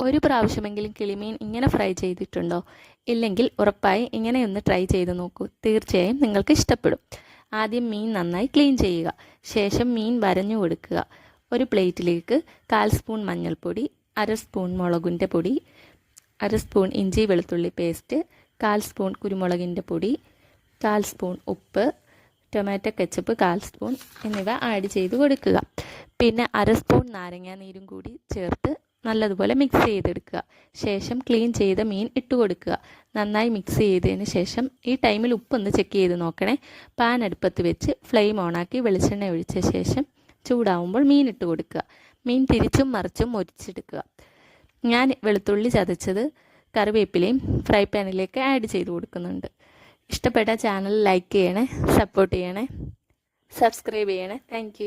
ഒരു പ്രാവശ്യമെങ്കിലും കിളിമീൻ ഇങ്ങനെ ഫ്രൈ ചെയ്തിട്ടുണ്ടോ? ഇല്ലെങ്കിൽ ഉറപ്പായി ഇങ്ങനെയൊന്ന് ട്രൈ ചെയ്ത് നോക്കൂ. തീർച്ചയായും നിങ്ങൾക്ക് ഇഷ്ടപ്പെടും. ആദ്യം മീൻ നന്നായി ക്ലീൻ ചെയ്യുക. ശേഷം മീൻ വരഞ്ഞു കൊടുക്കുക. ഒരു പ്ലേറ്റിലേക്ക് 1/4 സ്പൂൺ മഞ്ഞൾപ്പൊടി, 1/2 സ്പൂൺ മുളകിൻ്റെ പൊടി, 1/2 സ്പൂൺ ഇഞ്ചി വെളുത്തുള്ളി പേസ്റ്റ്, 1/4 സ്പൂൺ കുരുമുളകിൻ്റെ പൊടി, 1/4 സ്പൂൺ ഉപ്പ്, ടൊമാറ്റോ കെച്ചപ്പ് 1/4 സ്പൂൺ എന്നിവ ആഡ് ചെയ്ത് കൊടുക്കുക. പിന്നെ 1/2 സ്പൂൺ നാരങ്ങാ നീരും കൂടി ചേർത്ത് നല്ലതുപോലെ മിക്സ് ചെയ്തെടുക്കുക. ശേഷം ക്ലീൻ ചെയ്ത മീൻ ഇട്ട് കൊടുക്കുക. നന്നായി മിക്സ് ചെയ്തതിന് ശേഷം ഈ ടൈമിൽ ഉപ്പൊന്ന് ചെക്ക് ചെയ്ത് നോക്കണേ. പാൻ അടുപ്പത്ത് വെച്ച് ഫ്ലെയിം ഓണാക്കി വെളിച്ചെണ്ണ ഒഴിച്ച ശേഷം ചൂടാവുമ്പോൾ മീൻ ഇട്ട് കൊടുക്കുക. മീൻ തിരിച്ചും മറിച്ചും മൊരിച്ചെടുക്കുക. ഞാൻ വെളുത്തുള്ളി ചതച്ചത് കറിവേപ്പിലയും ഫ്രൈ പാനിലേക്ക് ആഡ് ചെയ്ത് കൊടുക്കുന്നുണ്ട്. ഇഷ്ടപ്പെട്ട ചാനൽ ലൈക്ക് ചെയ്യണേ, സപ്പോർട്ട് ചെയ്യണേ, സബ്സ്ക്രൈബ് ചെയ്യണേ. താങ്ക്